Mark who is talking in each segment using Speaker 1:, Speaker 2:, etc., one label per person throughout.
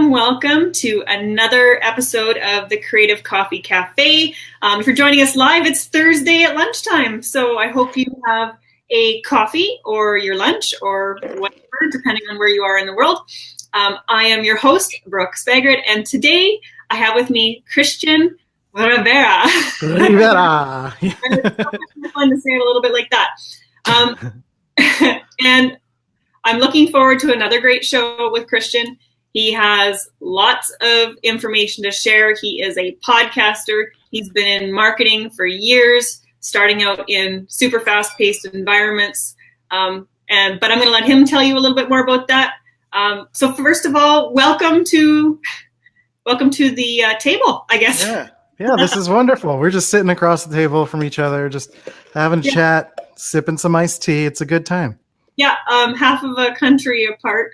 Speaker 1: welcome to another episode of the Creative Coffee Cafe. If you're joining us live, it's Thursday at lunchtime, so I hope you have a coffee or your lunch or whatever, depending on where you are in the world. I am your host, Brooke Spaggart, and today I have with me Christian Rivera.
Speaker 2: Rivera.
Speaker 1: It's fun to say it a little bit like that. And I'm looking forward to another great show with Christian. He has lots of information to share. He is a podcaster. He's been in marketing for years, starting out in super fast-paced environments. But I'm going to let him tell you a little bit more about that. So first of all, welcome to the table, I guess.
Speaker 2: Yeah, this is wonderful. We're just sitting across the table from each other, just having a chat, sipping some iced tea. It's a good time.
Speaker 1: Yeah, half of a country apart,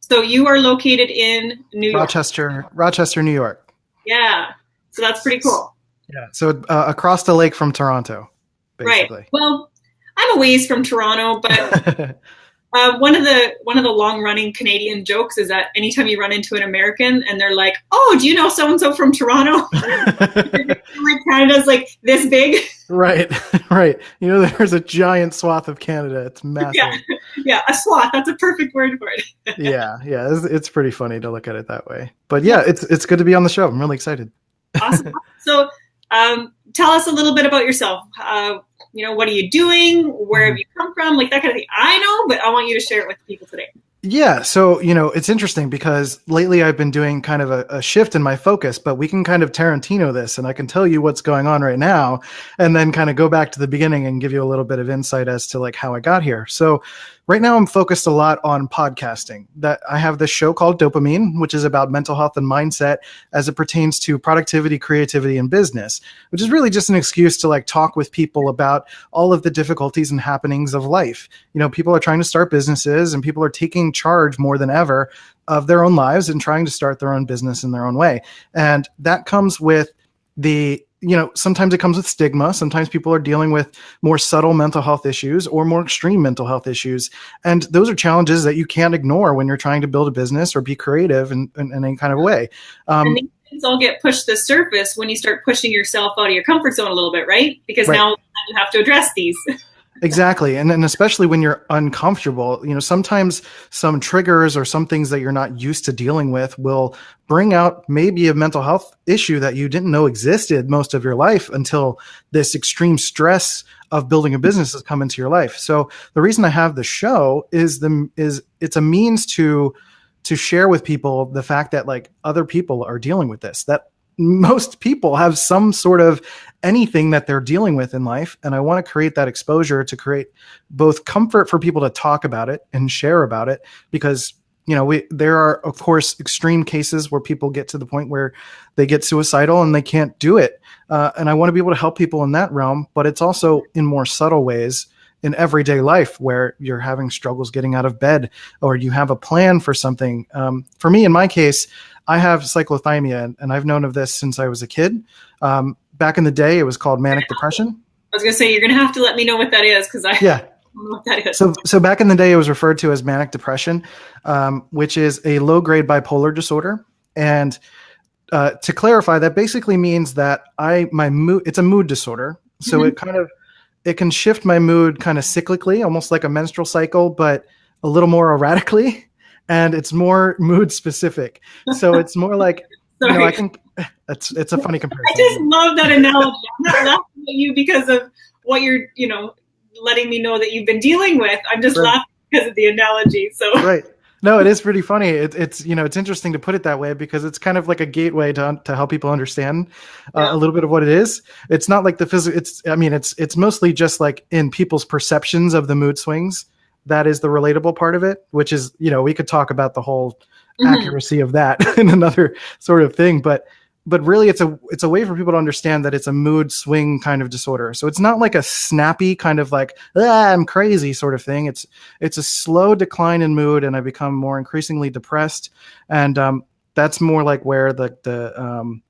Speaker 1: so you are located in New York.
Speaker 2: Rochester, New York.
Speaker 1: Yeah, so that's pretty cool.
Speaker 2: Yeah, so across the lake from Toronto, basically.
Speaker 1: Right. Well, I'm a ways from Toronto, but one of the long-running Canadian jokes is that anytime you run into an American and they're like, "Oh, do you know so-and-so from Toronto?" Like Canada's like this big.
Speaker 2: Right. You know, there's a giant swath of Canada. It's massive.
Speaker 1: Yeah, a swath. That's a perfect word for it.
Speaker 2: Yeah. It's pretty funny to look at it that way. But yeah, it's good to be on the show. I'm really excited.
Speaker 1: Awesome. So tell us a little bit about yourself. What are you doing? Where have you come from? Like that kind of thing. I know, but I want you to share it with people today.
Speaker 2: Yeah. So, it's interesting because lately I've been doing kind of a shift in my focus, but we can kind of Tarantino this and I can tell you what's going on right now and then kind of go back to the beginning and give you a little bit of insight as to like how I got here. So right now I'm focused a lot on podcasting. That I have this show called Dopamine, which is about mental health and mindset as it pertains to productivity, creativity, and business, which is really just an excuse to like talk with people about all of the difficulties and happenings of life. People are trying to start businesses and people are taking charge more than ever of their own lives and trying to start their own business in their own way. And that comes with sometimes it comes with stigma. Sometimes people are dealing with more subtle mental health issues or more extreme mental health issues. And those are challenges that you can't ignore when you're trying to build a business or be creative in any kind of way.
Speaker 1: And these things all get pushed to the surface when you start pushing yourself out of your comfort zone a little bit, right? Because now you have to address these.
Speaker 2: Exactly. And especially when you're uncomfortable, sometimes some triggers or some things that you're not used to dealing with will bring out maybe a mental health issue that you didn't know existed most of your life until this extreme stress of building a business has come into your life. So the reason I have the show is it's a means to share with people the fact that like other people are dealing with this, that most people have some sort of anything that they're dealing with in life. And I want to create that exposure to create both comfort for people to talk about it and share about it because, there are, of course, extreme cases where people get to the point where they get suicidal and they can't do it. And I want to be able to help people in that realm, but it's also in more subtle ways in everyday life where you're having struggles getting out of bed or you have a plan for something. For me, in my case, I have cyclothymia, and I've known of this since I was a kid. Back in the day, it was called manic depression.
Speaker 1: I was going to say, you're going to have to let me know what that is because I don't know what that is.
Speaker 2: So back in the day, it was referred to as manic depression, which is a low-grade bipolar disorder. And to clarify, that basically means that it's a mood disorder. So it can shift my mood kind of cyclically, almost like a menstrual cycle, but a little more erratically. And it's more mood specific. So it's more like, it's a funny comparison.
Speaker 1: I just love that analogy. I'm not laughing at you because of what you're, letting me know that you've been dealing with. I'm just laughing because of the analogy. So
Speaker 2: right. No, it is pretty funny. It's interesting to put it that way because it's kind of like a gateway to help people understand a little bit of what it is. It's not like the physical. It's mostly just like in people's perceptions of the mood swings. That is the relatable part of it, which is, we could talk about the whole accuracy of that in another sort of thing. But really it's a way for people to understand that it's a mood swing kind of disorder. So it's not like a snappy kind of like, I'm crazy sort of thing. It's a slow decline in mood and I become more increasingly depressed. And that's more like where the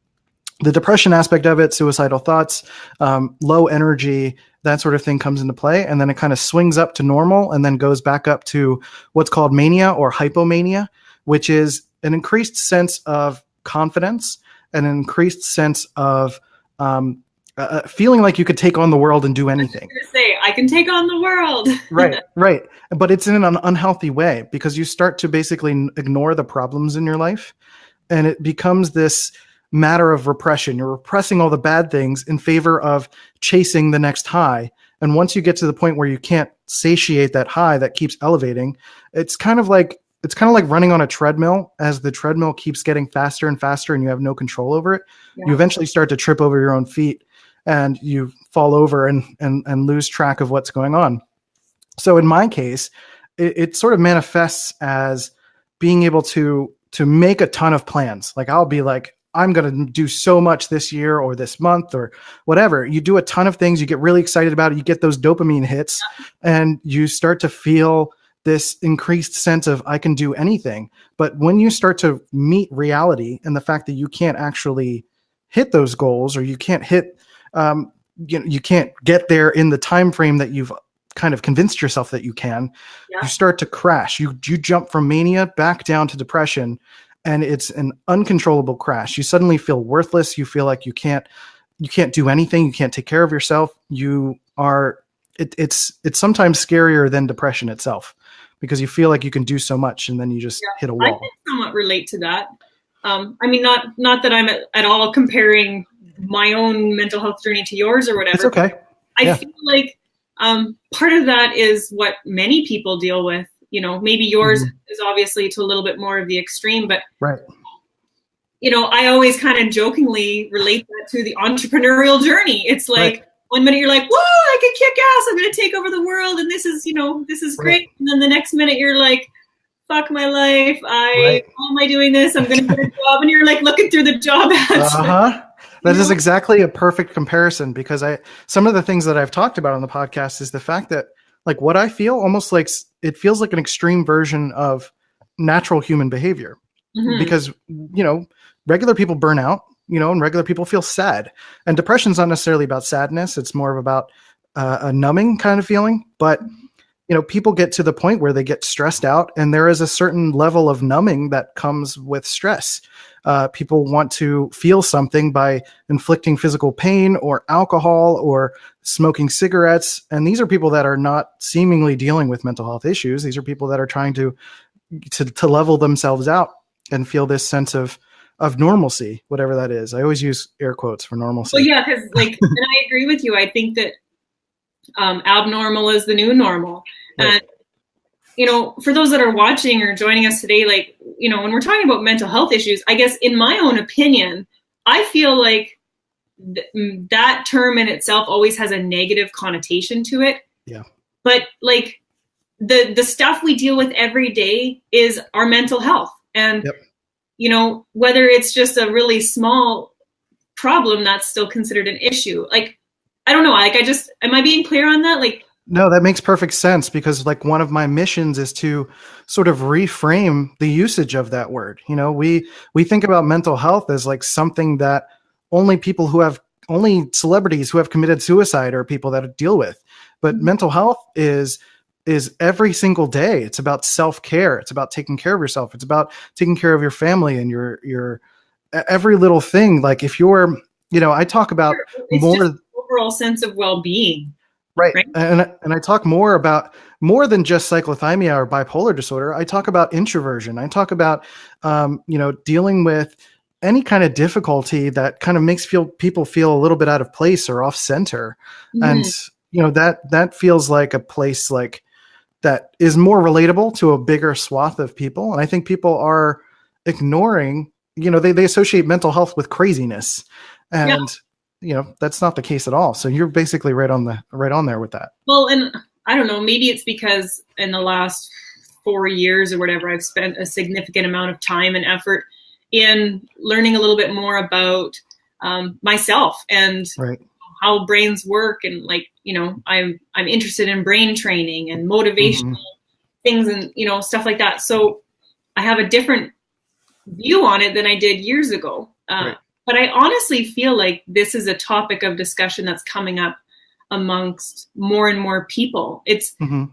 Speaker 2: depression aspect of it, suicidal thoughts, low energy, that sort of thing comes into play. And then it kind of swings up to normal and then goes back up to what's called mania or hypomania, which is an increased sense of confidence, an increased sense of feeling like you could take on the world and do anything.
Speaker 1: I was gonna say, I can take on the world.
Speaker 2: Right. But it's in an unhealthy way, because you start to basically ignore the problems in your life, and it becomes this matter of repression. You're repressing all the bad things in favor of chasing the next high. And once you get to the point where you can't satiate that high that keeps elevating, it's kind of like running on a treadmill. As the treadmill keeps getting faster and faster and you have no control over it, you eventually start to trip over your own feet and you fall over and lose track of what's going on. So in my case, it sort of manifests as being able to make a ton of plans. Like I'll be like, I'm going to do so much this year or this month or whatever. You do a ton of things. You get really excited about it. You get those dopamine hits and you start to feel this increased sense of I can do anything. But when you start to meet reality and the fact that you can't actually hit those goals, or you can't hit, you can't get there in the time frame that you've kind of convinced yourself that you can, you start to crash. You jump from mania back down to depression. And it's an uncontrollable crash. You suddenly feel worthless. You feel like you can't do anything. You can't take care of yourself. It's sometimes scarier than depression itself, because you feel like you can do so much and then you just hit a wall.
Speaker 1: I can somewhat relate to that. I mean, not that I'm at all comparing my own mental health journey to yours or whatever.
Speaker 2: It's okay.
Speaker 1: I feel like part of that is what many people deal with. You know, maybe yours is obviously to a little bit more of the extreme, but you know, I always kind of jokingly relate that to the entrepreneurial journey. It's like one minute you're like, whoa, I can kick ass. I'm going to take over the world. And this is, this is great. And then the next minute you're like, fuck my life. Why am I doing this? I'm going to get a job. And you're like looking through the job ads.
Speaker 2: That is exactly a perfect comparison, because some of the things that I've talked about on the podcast is the fact that, like, what I feel almost like it feels like an extreme version of natural human behavior, because, regular people burn out, and regular people feel sad, and depression's not necessarily about sadness. It's more of about a numbing kind of feeling. But, people get to the point where they get stressed out, and there is a certain level of numbing that comes with stress. People want to feel something by inflicting physical pain or alcohol or smoking cigarettes. And these are people that are not seemingly dealing with mental health issues. These are people that are trying to level themselves out and feel this sense of normalcy, whatever that is. I always use air quotes for normalcy.
Speaker 1: Well, yeah, because and I agree with you. I think that abnormal is the new normal. And for those that are watching or joining us today, when we're talking about mental health issues, I guess in my own opinion, I feel like that term in itself always has a negative connotation to it. Yeah. But the stuff we deal with every day is our mental health. And, whether it's just a really small problem, that's still considered an issue. I don't know. Am I being clear on that?
Speaker 2: No, that makes perfect sense, because one of my missions is to sort of reframe the usage of that word. We think about mental health as something that only celebrities who have committed suicide are people that deal with. But mental health is every single day. It's about self-care. It's about taking care of yourself. It's about taking care of your family and your every little thing. If you're, I talk about
Speaker 1: just overall sense of well-being.
Speaker 2: Right. And I talk more than just cyclothymia or bipolar disorder. I talk about introversion. I talk about, dealing with any kind of difficulty that kind of makes people feel a little bit out of place or off center. And, that feels like a place that is more relatable to a bigger swath of people. And I think people are ignoring, they associate mental health with craziness, and that's not the case at all. So you're basically right on there with that.
Speaker 1: Well, and I don't know, maybe it's because in the last 4 years or whatever, I've spent a significant amount of time and effort in learning a little bit more about myself and how brains work. And I'm interested in brain training and motivational things and, stuff like that. So I have a different view on it than I did years ago. But I honestly feel like this is a topic of discussion that's coming up amongst more and more people. It's do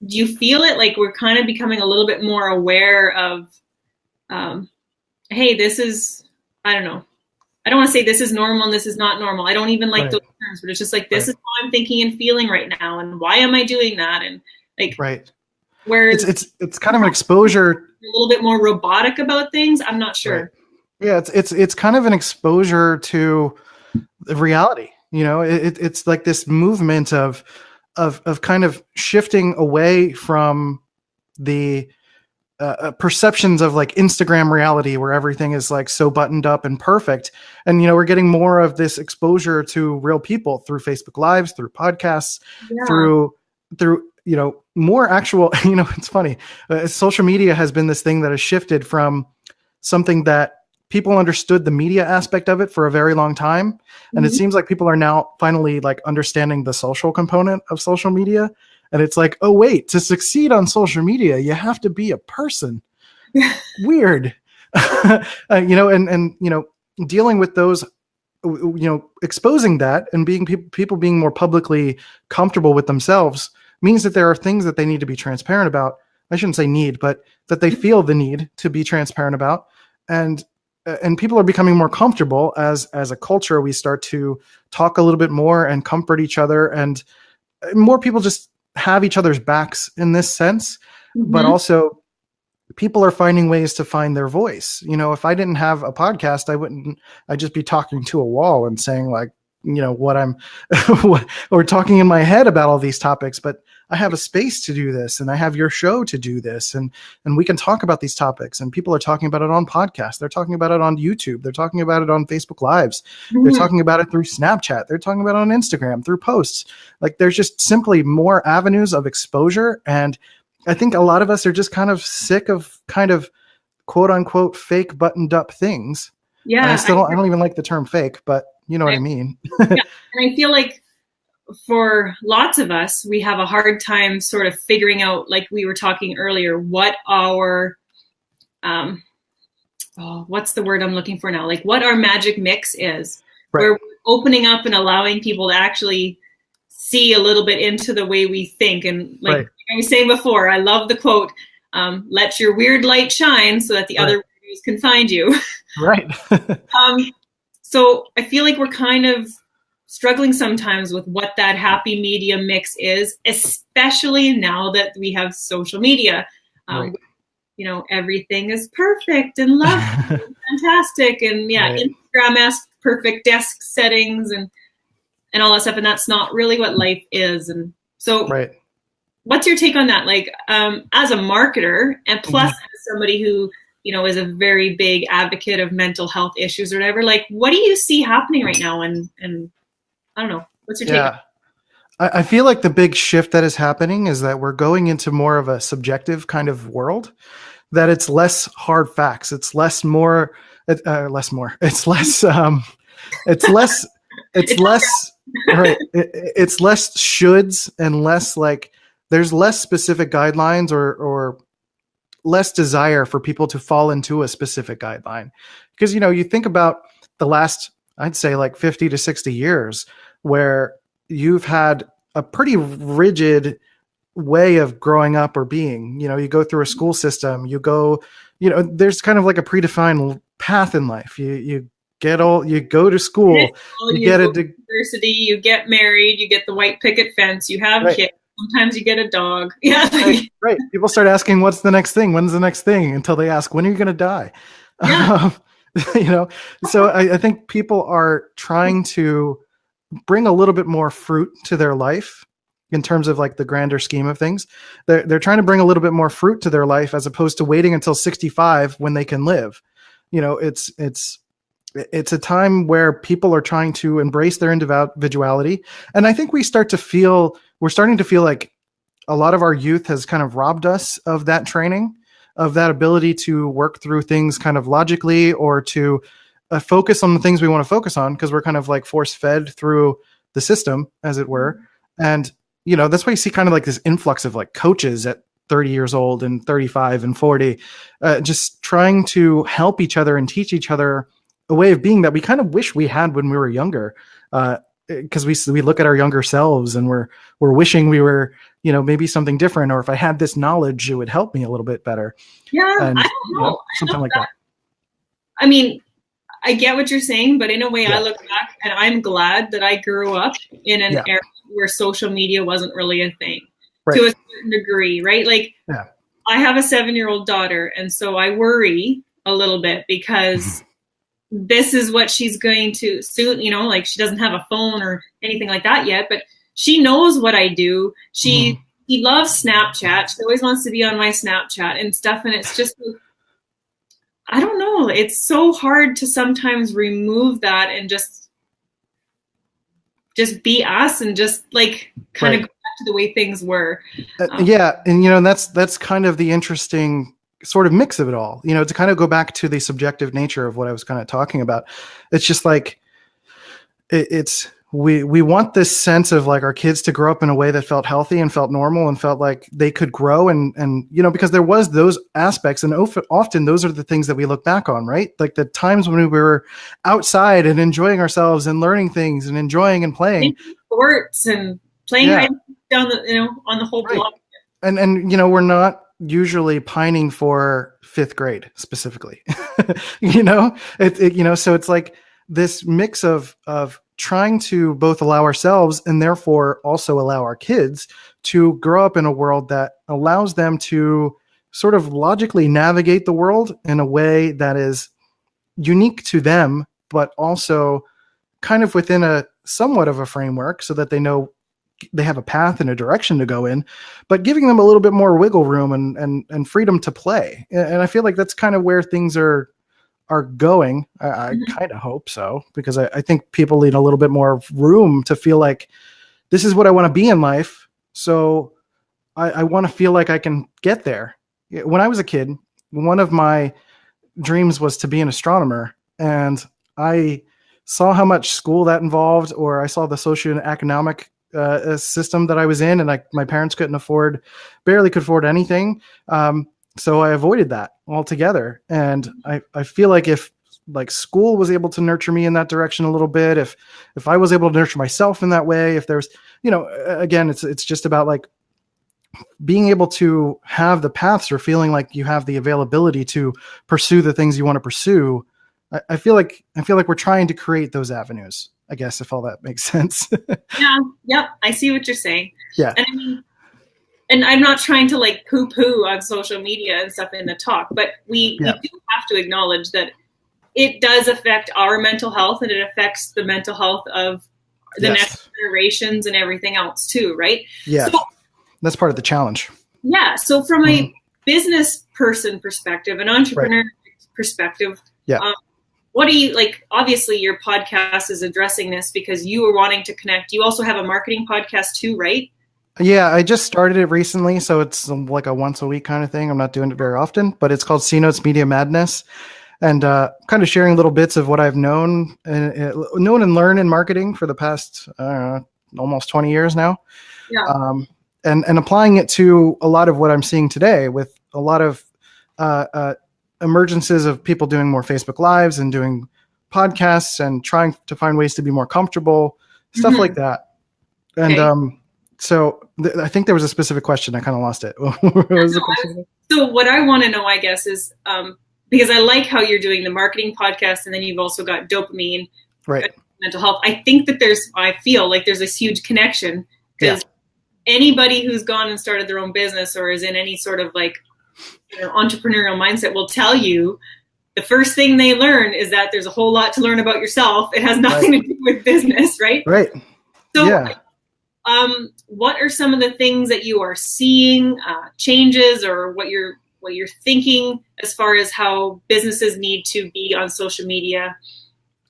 Speaker 1: you feel it? We're kind of becoming a little bit more aware of hey, this is, I don't know. I don't want to say this is normal and this is not normal. I don't even like
Speaker 2: Right.
Speaker 1: those terms, but it's just like, this
Speaker 2: Right.
Speaker 1: is how I'm thinking and feeling right now. And why am I doing that? And like,
Speaker 2: Right.
Speaker 1: whereas
Speaker 2: It's kind of an exposure,
Speaker 1: a little bit more robotic about things, I'm not sure.
Speaker 2: right. Yeah, it's kind of an exposure to the reality. You know, it's like this movement of kind of shifting away from the perceptions of like Instagram reality where everything is like so buttoned up and perfect. And, you know, we're getting more of this exposure to real people through Facebook Lives, through podcasts,
Speaker 1: Yeah.
Speaker 2: through, you know, more actual, you know, it's funny. Social media has been this thing that has shifted from something that people understood the media aspect of it for a very long time. And it seems like people are now finally like understanding the social component of social media. And it's like, oh, wait, to succeed on social media, you have to be a person. Weird. You know, and, you know, dealing with those, you know, exposing that and being people being more publicly comfortable with themselves means that there are things that they need to be transparent about. I shouldn't say need, but that they feel the need to be transparent about. And people are becoming more comfortable as a culture. We start to talk a little bit more and comfort each other, and more people just have each other's backs in this sense. But also people are finding ways to find their voice. You know, if I didn't have a podcast, I'd just be talking to a wall and saying like, you know, what I'm or talking in my head about all these topics. But I have a space to do this, and I have your show to do this, and we can talk about these topics, and people are talking about it on podcasts. They're talking about it on YouTube. They're talking about it on Facebook Lives. They're talking about it through Snapchat. They're talking about it on Instagram, through posts. Like, there's just simply more avenues of exposure. And I think a lot of us are just kind of sick of kind of quote unquote fake buttoned up things.
Speaker 1: Yeah.
Speaker 2: And I don't even like the term fake, but you know what I mean?
Speaker 1: Yeah. And I feel like for lots of us, we have a hard time sort of figuring out, like we were talking earlier, what our, what's the word I'm looking for now? Like what our magic mix is.
Speaker 2: Right.
Speaker 1: We're opening up and allowing people to actually see a little bit into the way we think. And like I was saying before, I love the quote, let your weird light shine so that the other weirdos can find you.
Speaker 2: Right.
Speaker 1: So I feel like we're kind of struggling sometimes with what that happy medium mix is, especially now that we have social media. You know, everything is perfect and lovely and fantastic. And Instagram-esque perfect desk settings and all that stuff. And that's not really what life is. And so what's your take on that? Like, as a marketer and plus as somebody who, you know, is a very big advocate of mental health issues or whatever, like, what do you see happening right now? And I don't know, what's your take?
Speaker 2: Yeah. I feel like the big shift that is happening is that we're going into more of a subjective kind of world, that it's less hard facts. It's less more, it's less, it's less, right. It's less shoulds and less like, there's less specific guidelines or less desire for people to fall into a specific guideline. Because, you know, you think about the last, I'd say like 50 to 60 years where you've had a pretty rigid way of growing up or being. You know, you go through a school system, you go, you know, there's kind of like a predefined path in life. You go to school, you get a
Speaker 1: university, you get married, you get the white picket fence, you have kids. Sometimes you get a dog. Yeah.
Speaker 2: Right. People start asking, what's the next thing? When's the next thing? Until they ask, when are you going to die?
Speaker 1: Yeah.
Speaker 2: You know, so I think people are trying to bring a little bit more fruit to their life in terms of like the grander scheme of things. They're trying to bring a little bit more fruit to their life as opposed to waiting until 65 when they can live. You know, it's a time where people are trying to embrace their individuality. And I think we're starting to feel like a lot of our youth has kind of robbed us of that training, of that ability to work through things kind of logically or to focus on the things we want to focus on, because we're kind of like force fed through the system, as it were. And, you know, that's why you see kind of like this influx of like coaches at 30 years old and 35 and 40, just trying to help each other and teach each other a way of being that we kind of wish we had when we were younger. because we look at our younger selves and we're wishing we were, maybe something different, or if I had this knowledge, it would help me a little bit better.
Speaker 1: Yeah,
Speaker 2: And,
Speaker 1: I don't know.
Speaker 2: something like that.
Speaker 1: I mean, I get what you're saying, but in a way,
Speaker 2: Yeah.
Speaker 1: I look back and I'm glad that I grew up in an era where social media wasn't really a thing to a certain degree, right? Like, I have a 7-year-old daughter, and so I worry a little bit because this is what she's going to soon, like she doesn't have a phone or anything like that yet, but she knows what I do. She loves Snapchat. She always wants to be on my Snapchat and stuff. And it's just, I don't know. It's so hard to sometimes remove that and just be us and just like kind of go back to the way things were.
Speaker 2: Yeah. And, that's kind of the interesting sort of mix of it all, to kind of go back to the subjective nature of what I was kind of talking about. It's just like, we want this sense of like our kids to grow up in a way that felt healthy and felt normal and felt like they could grow. And because there was those aspects, and often those are the things that we look back on, right? Like the times when we were outside and enjoying ourselves and learning things and enjoying and playing
Speaker 1: sports and playing down the, on the whole block.
Speaker 2: And we're not usually pining for 5th grade specifically, so it's like this mix of trying to both allow ourselves and therefore also allow our kids to grow up in a world that allows them to sort of logically navigate the world in a way that is unique to them, but also kind of within a somewhat of a framework so that they know they have a path and a direction to go in, but giving them a little bit more wiggle room and freedom to play. And I feel like that's kind of where things are going. I kind of hope so, because I think people need a little bit more room to feel like this is what I want to be in life. So I want to feel like I can get there. When I was a kid, one of my dreams was to be an astronomer, and I saw how much school that involved, or I saw the socioeconomic system that I was in, and my parents barely could afford anything. So I avoided that altogether. And I feel like if like school was able to nurture me in that direction a little bit, if I was able to nurture myself in that way, if there's, again, it's just about like being able to have the paths or feeling like you have the availability to pursue the things you want to pursue. I feel like we're trying to create those avenues, I guess, if all that makes sense.
Speaker 1: Yeah. I see what you're saying.
Speaker 2: Yeah.
Speaker 1: And I mean, and I'm not trying to like poo-poo on social media and stuff in the talk, but we do have to acknowledge that it does affect our mental health, and it affects the mental health of the next generations and everything else too, right?
Speaker 2: Yeah, so, that's part of the challenge.
Speaker 1: Yeah, so from a business person perspective, an entrepreneur perspective, what do you like? Obviously, your podcast is addressing this because you are wanting to connect. You also have a marketing podcast too, right?
Speaker 2: Yeah, I just started it recently, so it's like a once a week kind of thing. I'm not doing it very often, but it's called C-Notes Media Madness, and kind of sharing little bits of what I've known and learned in marketing for the past almost 20 years now. Yeah. And applying it to a lot of what I'm seeing today with a lot of emergences of people doing more Facebook Lives and doing podcasts and trying to find ways to be more comfortable, stuff like that. And so I think there was a specific question. I kind of lost it. What was the question?
Speaker 1: So what I want to know, I guess, is because I like how you're doing the marketing podcast, and then you've also got dopamine, mental health. I think that I feel like there's this huge connection, because anybody who's gone and started their own business or is in any sort of like entrepreneurial mindset will tell you the first thing they learn is that there's a whole lot to learn about yourself. It has nothing to do with business, right?
Speaker 2: Right.
Speaker 1: So what are some of the things that you are seeing changes, or what you're thinking as far as how businesses need to be on social media,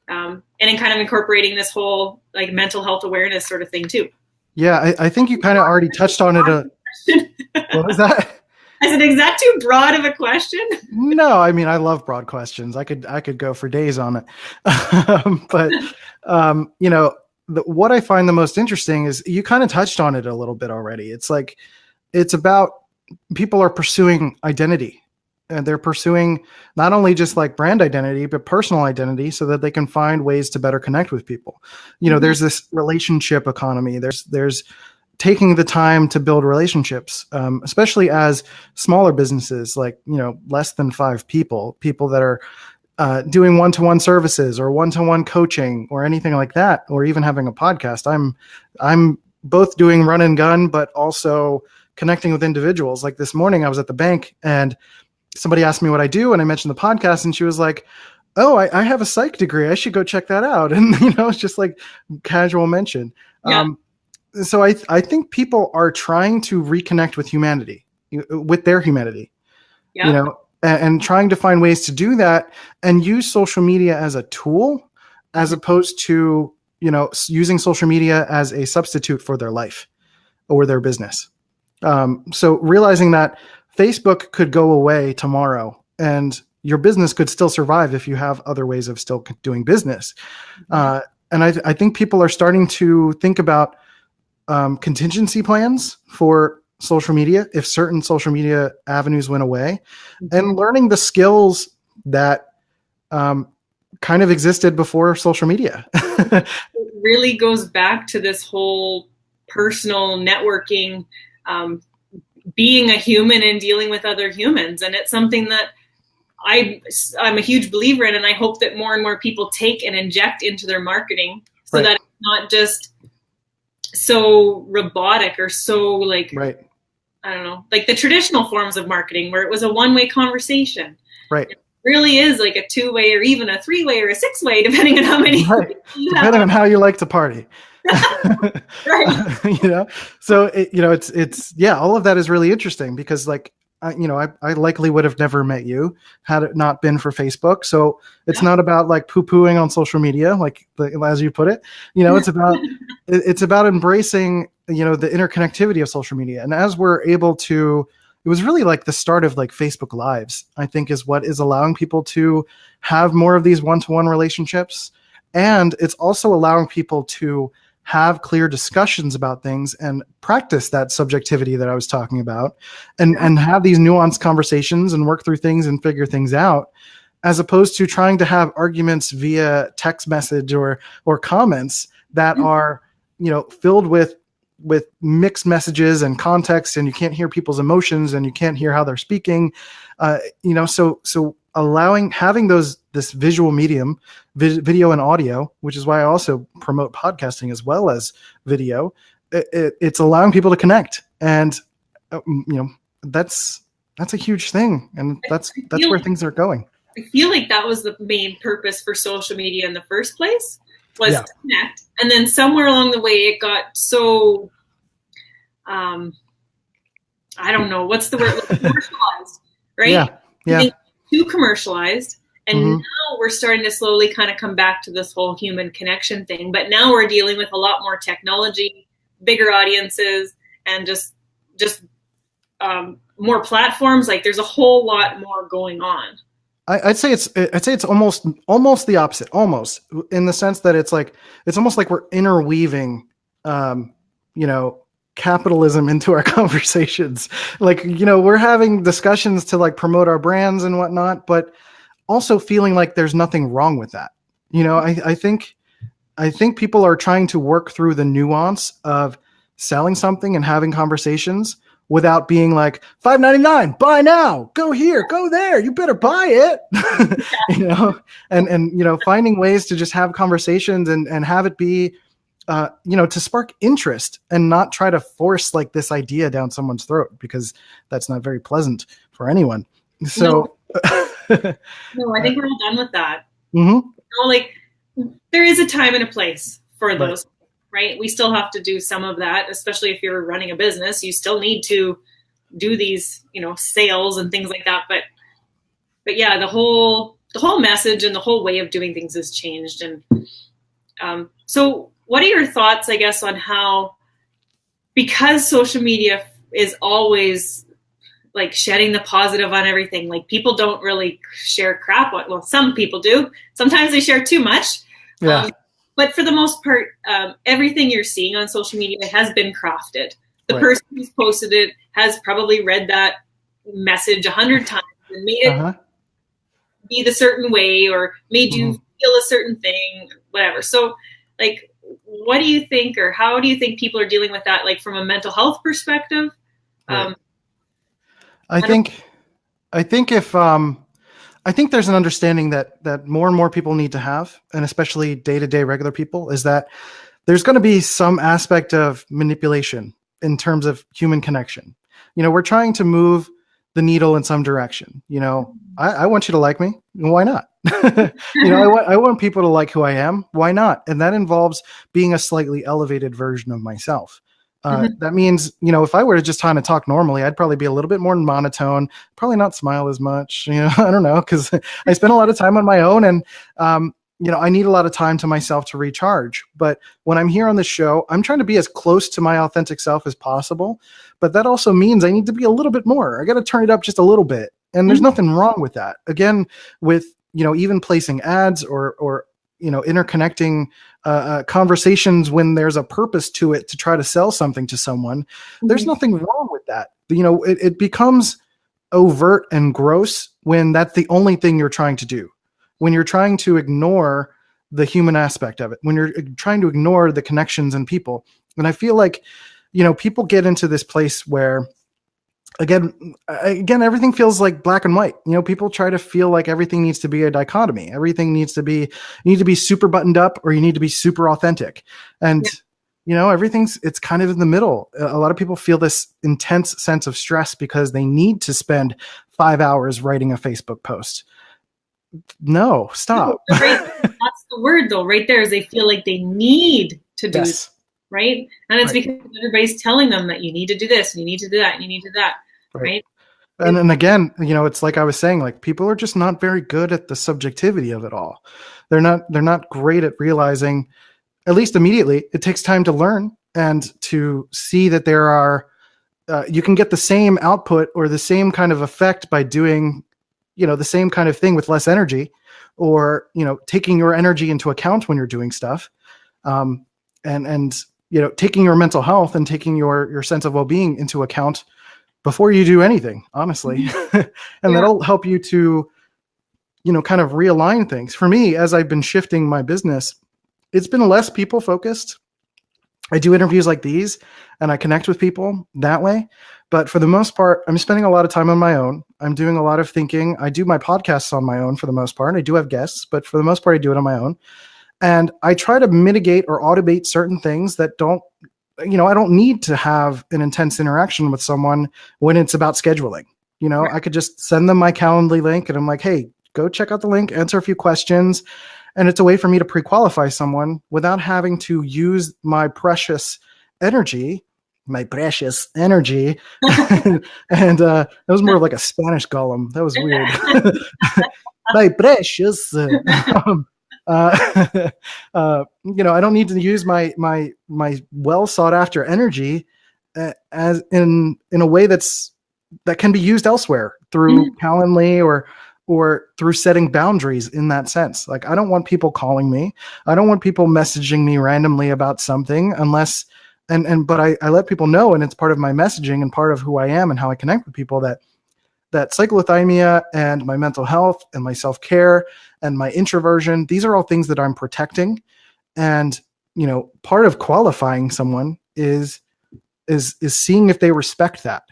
Speaker 1: and in kind of incorporating this whole like mental health awareness sort of thing too?
Speaker 2: Yeah, I think you kind of already touched on it. What was that?
Speaker 1: I said, is that too broad of a question?
Speaker 2: No, I mean, I love broad questions. I could go for days on it. But what I find the most interesting is you kind of touched on it a little bit already. It's like, it's about people are pursuing identity, they're pursuing not only just like brand identity, but personal identity so that they can find ways to better connect with people. There's this relationship economy. There's taking the time to build relationships, especially as smaller businesses, like, less than 5 people that are doing one-to-one services or one-to-one coaching or anything like that, or even having a podcast. I'm both doing run and gun, but also connecting with individuals. Like this morning, I was at the bank and somebody asked me what I do, and I mentioned the podcast, and she was like, "Oh, I have a psych degree. I should go check that out." And it's just like casual mention.
Speaker 1: Yeah.
Speaker 2: So I think people are trying to reconnect with humanity, with their humanity.
Speaker 1: Yeah.
Speaker 2: And trying to find ways to do that and use social media as a tool, as opposed to using social media as a substitute for their life or their business. So realizing that Facebook could go away tomorrow and your business could still survive if you have other ways of still doing business. And I think people are starting to think about contingency plans for social media if certain social media avenues went away, and learning the skills that kind of existed before social media.
Speaker 1: It really goes back to this whole personal networking, being a human and dealing with other humans. And it's something that I'm a huge believer in, and I hope that more and more people take and inject into their marketing so that it's not just so robotic or so like, I don't know, like the traditional forms of marketing where it was a one-way conversation.
Speaker 2: Right.
Speaker 1: It really is like a 2-way or even a 3-way or a 6-way, depending on how many.
Speaker 2: Depending on how you like to party.
Speaker 1: Right.
Speaker 2: So it's all of that is really interesting because like, I likely would have never met you had it not been for Facebook. So it's not about like poo-pooing on social media, like as you put it, it's about embracing, the interconnectivity of social media. And as we're able to, it was really like the start of like Facebook Lives, I think, is what is allowing people to have more of these one-to-one relationships. And it's also allowing people to have clear discussions about things and practice that subjectivity that I was talking about, and have these nuanced conversations and work through things and figure things out, as opposed to trying to have arguments via text message or comments that are, filled with mixed messages and context, and you can't hear people's emotions and you can't hear how they're speaking. So having this visual medium, video and audio, which is why I also promote podcasting as well as video. It's allowing people to connect, and that's a huge thing, and that's where things are going.
Speaker 1: I feel like that was the main purpose for social media in the first place, was to connect, and then somewhere along the way it got so I don't know what's the word, like commercialized, right? Yeah. Too commercialized. And now we're starting to slowly kind of come back to this whole human connection thing. But now we're dealing with a lot more technology, bigger audiences, and just more platforms. Like there's a whole lot more going on.
Speaker 2: I'd say it's almost the opposite, almost, in the sense that it's almost like we're interweaving, capitalism into our conversations. Like, we're having discussions to like promote our brands and whatnot, but also feeling like there's nothing wrong with that. I think people are trying to work through the nuance of selling something and having conversations without being like $5.99, buy now, go here, go there, you better buy it. And finding ways to just have conversations and have it be to spark interest and not try to force like this idea down someone's throat, because that's not very pleasant for anyone. So
Speaker 1: no, I think we're all done with that. Like there is a time and a place for those, right? We still have to do some of that, especially if you're running a business. You still need to do these, sales and things like that. But yeah, the whole message and the whole way of doing things has changed. And so what are your thoughts, I guess, on how, because social media is always like shedding the positive on everything, like people don't really share crap. Well, some people do. Sometimes they share too much. But for the most part, everything you're seeing on social media has been crafted. The person who's posted it has probably read that message 100 times and made it be the certain way, or made you feel a certain thing, whatever. So like, what do you think, or how do you think people are dealing with that, like from a mental health perspective?
Speaker 2: Right. I think there's an understanding that more and more people need to have, and especially day-to-day regular people, is that there's going to be some aspect of manipulation in terms of human connection. We're trying to move the needle in some direction. I want you to like me. Why not? I want people to like who I am. Why not? And that involves being a slightly elevated version of myself. That means, if I were to just kind of talk normally, I'd probably be a little bit more monotone, probably not smile as much, I don't know, because I spend a lot of time on my own, and, I need a lot of time to myself to recharge. But when I'm here on the show, I'm trying to be as close to my authentic self as possible. But that also means I need to be a little bit more. I got to turn it up just a little bit. And there's nothing wrong with that. Again, with, even placing ads or interconnecting conversations when there's a purpose to it to try to sell something to someone, there's nothing wrong with that. It becomes overt and gross when that's the only thing you're trying to do. When you're trying to ignore the human aspect of it, when you're trying to ignore the connections and people. And I feel like, people get into this place where, again, everything feels like black and white. People try to feel like everything needs to be a dichotomy. Everything needs to be, you need to be super buttoned up, or you need to be super authentic. And, it's kind of in the middle. A lot of people feel this intense sense of stress because they need to spend 5 hours writing a Facebook post. No, stop.
Speaker 1: That's the word, though, right there, is they feel like they need to do this, right? And it's because everybody's telling them that you need to do this, and you need to do that, and you need to do that, right?
Speaker 2: And again, it's like I was saying, like, people are just not very good at the subjectivity of it all. They're not great at realizing, at least immediately, it takes time to learn and to see that there are, you can get the same output or the same kind of effect by doing the same kind of thing with less energy, or, taking your energy into account when you're doing stuff. And taking your mental health and taking your sense of well-being into account before you do anything, honestly. And that'll help you to, kind of realign things. For me, as I've been shifting my business, it's been less people focused. I do interviews like these and I connect with people that way. But for the most part, I'm spending a lot of time on my own. I'm doing a lot of thinking. I do my podcasts on my own for the most part. I do have guests, but for the most part, I do it on my own. And I try to mitigate or automate certain things that don't, I don't need to have an intense interaction with someone when it's about scheduling. I could just send them my Calendly link and I'm like, hey, go check out the link, answer a few questions. And it's a way for me to pre-qualify someone without having to use my precious energy. And that was more like a Spanish golem. That was weird. My precious. I don't need to use my well sought after energy as in a way that can be used elsewhere through Calendly or through setting boundaries in that sense. Like, I don't want people calling me. I don't want people messaging me randomly about something unless, but I let people know, and it's part of my messaging and part of who I am and how I connect with people, that cyclothymia and my mental health and my self-care and my introversion, these are all things that I'm protecting. And, part of qualifying someone is seeing if they respect that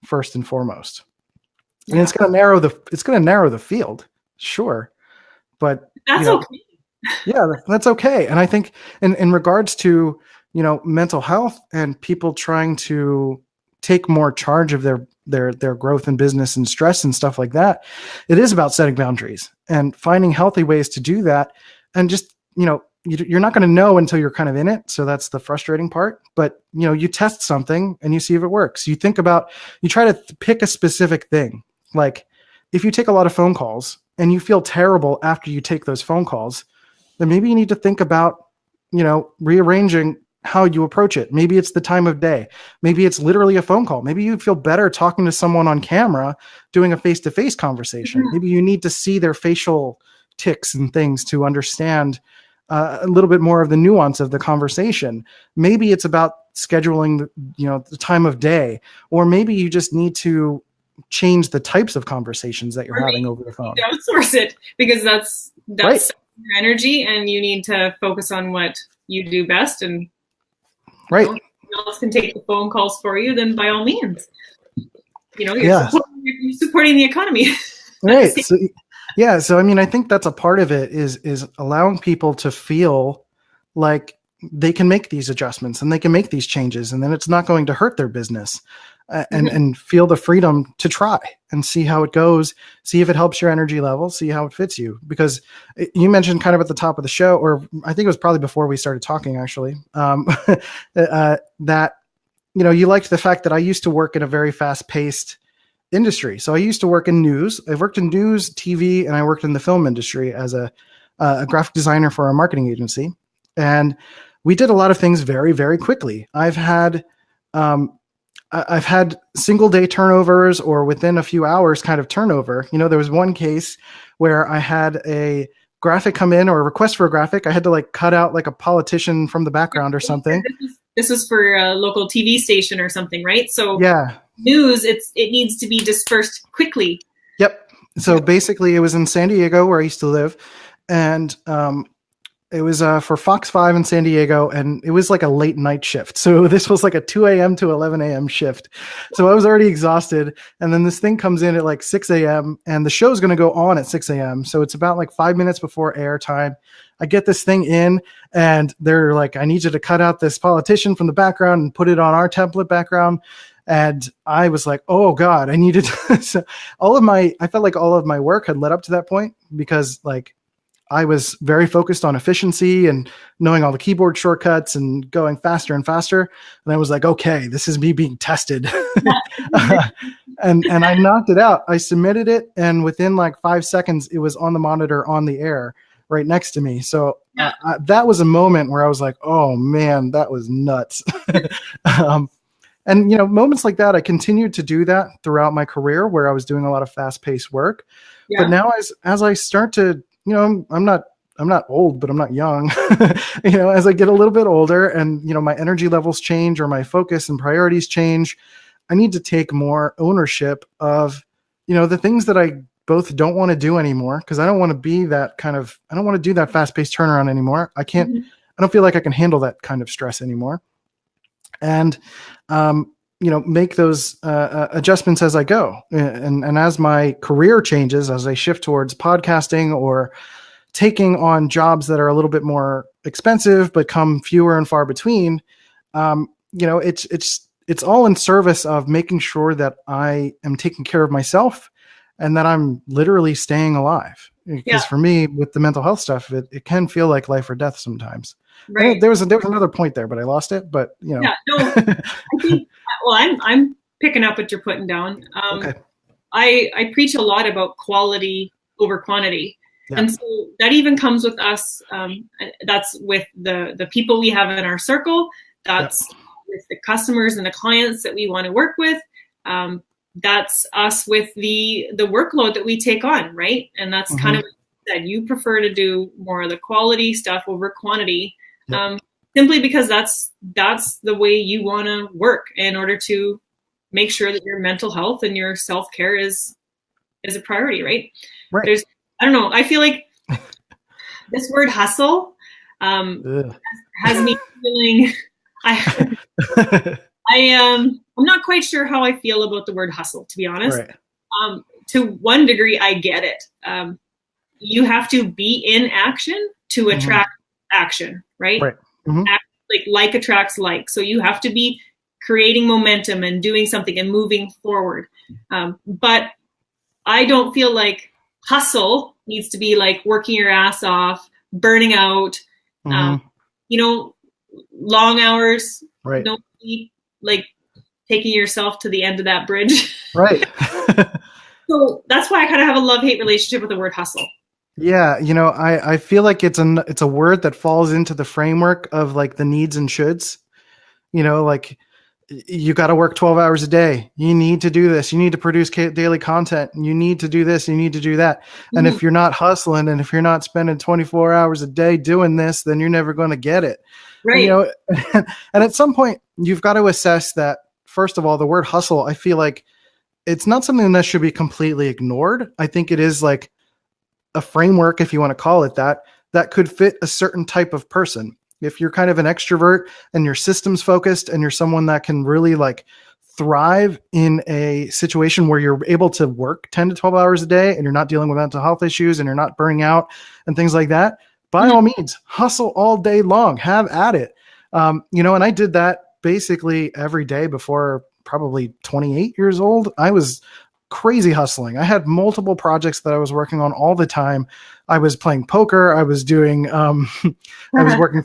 Speaker 2: first and foremost. And it's going to narrow the field, sure, but
Speaker 1: that's okay.
Speaker 2: Yeah, that's okay. And I think in regards to mental health and people trying to take more charge of their growth in business and stress and stuff like that, it is about setting boundaries and finding healthy ways to do that. And just you're not going to know until you're kind of in it. So that's the frustrating part. But you test something and you see if it works. You try to pick a specific thing. Like, if you take a lot of phone calls and you feel terrible after you take those phone calls, then maybe you need to think about, rearranging how you approach it. Maybe it's the time of day. Maybe it's literally a phone call. Maybe you feel better talking to someone on camera, doing a face-to-face conversation. Mm-hmm. Maybe you need to see their facial tics and things to understand a little bit more of the nuance of the conversation. Maybe it's about scheduling, the time of day, or maybe you just need to change the types of conversations that you're having over the phone.
Speaker 1: You outsource it, because that's
Speaker 2: Right.
Speaker 1: your energy, and you need to focus on what you do best. And
Speaker 2: Right.
Speaker 1: if someone else can take the phone calls for you, then by all means, you're supporting the economy.
Speaker 2: Right. So, yeah. So, I mean, I think that's a part of it is allowing people to feel like they can make these adjustments and they can make these changes, and then it's not going to hurt their business, and feel the freedom to try and see how it goes, see if it helps your energy level, see how it fits you. Because you mentioned kind of at the top of the show, or I think it was probably before we started talking, actually, that, you liked the fact that I used to work in a very fast paced industry. So I used to work in news. I worked in news, TV, and I worked in the film industry as a graphic designer for a marketing agency. And we did a lot of things very, very quickly. I've had single day turnovers, or within a few hours kind of turnover. There was one case where I had a graphic come in, or a request for a graphic. I had to like cut out like a politician from the background or something.
Speaker 1: This is for a local TV station or something, right? So
Speaker 2: yeah,
Speaker 1: news, it needs to be dispersed quickly.
Speaker 2: Yep. So basically it was in San Diego, where I used to live. And it was for Fox 5 in San Diego, and it was like a late night shift. So this was like a 2 a.m. to 11 a.m. shift. So I was already exhausted. And then this thing comes in at like 6 a.m. and the show's going to go on at 6 a.m. So it's about like 5 minutes before airtime. I get this thing in, and they're like, I need you to cut out this politician from the background and put it on our template background. And I was like, oh God, I needed so I felt like all of my work had led up to that point, because like I was very focused on efficiency and knowing all the keyboard shortcuts and going faster and faster. And I was like, okay, this is me being tested. and I knocked it out. I submitted it, and within like 5 seconds, it was on the monitor on the air right next to me. So that was a moment where I was like, oh man, that was nuts. And, moments like that, I continued to do that throughout my career, where I was doing a lot of fast paced work. Yeah. But now as I start to, I'm not old, but I'm not young, as I get a little bit older and, my energy levels change, or my focus and priorities change, I need to take more ownership of, the things that I both don't want to do anymore. Cause I don't want to be I don't want to do that fast paced turnaround anymore. I can't, I don't feel like I can handle that kind of stress anymore. And, make those adjustments as I go. And as my career changes, as I shift towards podcasting or taking on jobs that are a little bit more expensive, but come fewer and far between, it's all in service of making sure that I am taking care of myself and that I'm literally staying alive. Because for me, with the mental health stuff, it can feel like life or death sometimes. Right. There was another point there, but I lost it. But
Speaker 1: Yeah, no, I think. Well, I'm picking up what you're putting down. Okay. I preach a lot about quality over quantity, and so that even comes with us. That's with the people we have in our circle. That's with the customers and the clients that we want to work with. That's us with the workload that we take on, right? And that's kind of what you said. You prefer to do more of the quality stuff over quantity. Simply because that's the way you want to work in order to make sure that your mental health and your self-care is a priority, right? Right. I don't know. I feel like this word hustle has me feeling. I'm not quite sure how I feel about the word hustle, to be honest. Right. To one degree, I get it. You have to be in action to attract action, right? Right. Like attracts like. So you have to be creating momentum and doing something and moving forward. But I don't feel like hustle needs to be like working your ass off, burning out, long hours, no sleep, like taking yourself to the end of that bridge.
Speaker 2: Right.
Speaker 1: So that's why I kind of have a love-hate relationship with the word hustle.
Speaker 2: Yeah, I feel like it's a word that falls into the framework of like the needs and shoulds. Like you got to work 12 hours a day. You need to do this. You need to produce daily content. You need to do this. You need to do that. And if you're not hustling and if you're not spending 24 hours a day doing this, then you're never going to get it. Right. And at some point you've got to assess that, first of all, the word hustle, I feel like it's not something that should be completely ignored. I think it is like a framework, if you want to call it that, that could fit a certain type of person. If you're kind of an extrovert and you're systems focused and you're someone that can really like thrive in a situation where you're able to work 10 to 12 hours a day and you're not dealing with mental health issues and you're not burning out and things like that, by all means, hustle all day long, have at it. And I did that basically every day before probably 28 years old. I was crazy hustling. I had multiple projects that I was working on all the time. I was playing poker. I was doing, I was working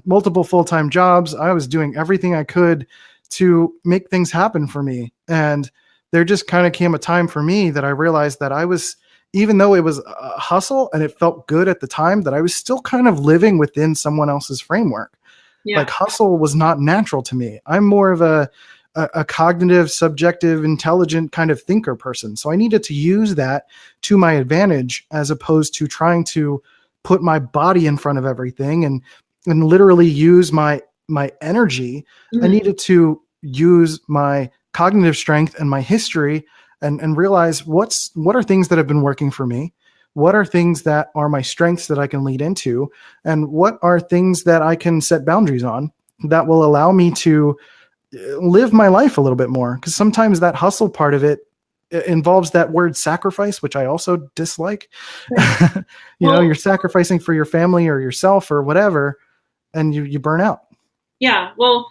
Speaker 2: multiple full-time jobs. I was doing everything I could to make things happen for me. And there just kind of came a time for me that I realized that I was, even though it was a hustle and it felt good at the time, that I was still kind of living within someone else's framework. Yeah. Like hustle was not natural to me. I'm more of a cognitive, subjective, intelligent kind of thinker person. So I needed to use that to my advantage as opposed to trying to put my body in front of everything and literally use my energy. I needed to use my cognitive strength and my history and realize what are things that have been working for me? What are things that are my strengths that I can lead into? And what are things that I can set boundaries on that will allow me to live my life a little bit more? Because sometimes that hustle part of it involves that word sacrifice, which I also dislike. You're sacrificing for your family or yourself or whatever, and you burn out.
Speaker 1: Yeah. Well,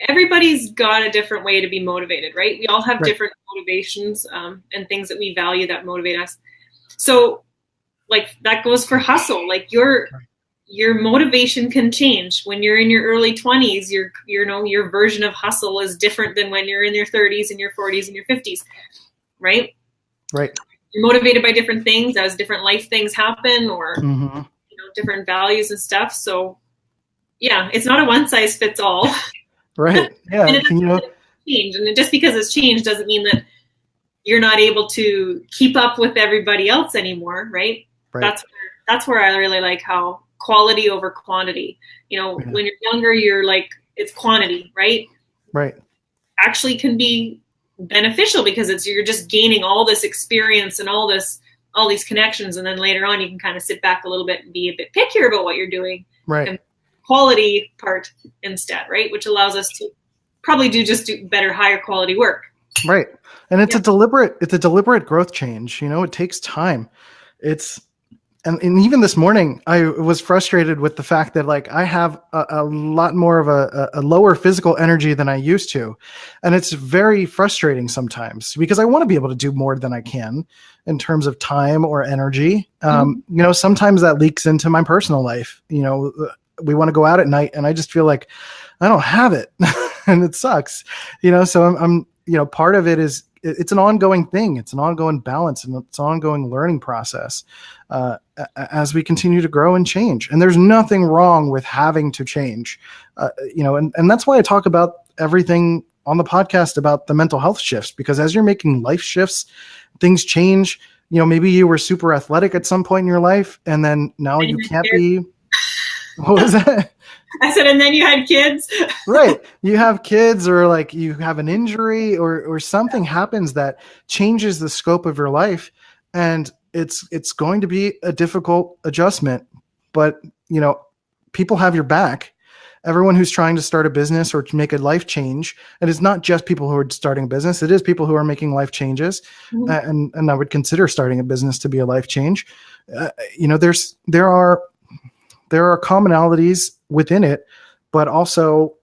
Speaker 1: everybody's got a different way to be motivated, right? We all have different motivations and things that we value that motivate us. So like that goes for hustle. Like your motivation can change. When you're in your early 20s, your version of hustle is different than when you're in your 30s and your 40s and your 50s, right?
Speaker 2: Right.
Speaker 1: You're motivated by different things as different life things happen or different values and stuff. So yeah, it's not a one size fits all.
Speaker 2: Right. Yeah.
Speaker 1: And it doesn't change. And just because it's changed doesn't mean that you're not able to keep up with everybody else anymore, right? That's where I really like how quality over quantity. When you're younger, you're like, it's quantity, right?
Speaker 2: Right.
Speaker 1: Actually can be beneficial because you're just gaining all this experience and all these connections. And then later on, you can kind of sit back a little bit and be a bit pickier about what you're doing.
Speaker 2: Right.
Speaker 1: And quality part instead, right? Which allows us to probably do better, higher quality work.
Speaker 2: Right. And it's a deliberate growth change. It takes time. And even this morning, I was frustrated with the fact that like I have a lot more of a lower physical energy than I used to. And it's very frustrating sometimes because I want to be able to do more than I can in terms of time or energy. Sometimes that leaks into my personal life. We want to go out at night and I just feel like I don't have it and it sucks, so I'm part of it is it's an ongoing thing. It's an ongoing balance and it's an ongoing learning process as we continue to grow and change. And there's nothing wrong with having to change, and that's why I talk about everything on the podcast about the mental health shifts, because as you're making life shifts, things change. Maybe you were super athletic at some point in your life and then now you can't be. What was that?
Speaker 1: I said, and then you had kids.
Speaker 2: Right. You have kids or like you have an injury or something happens that changes the scope of your life. And it's going to be a difficult adjustment, but people have your back. Everyone who's trying to start a business or to make a life change, and it's not just people who are starting a business, it is people who are making life changes. And I would consider starting a business to be a life change. There are commonalities within it, but also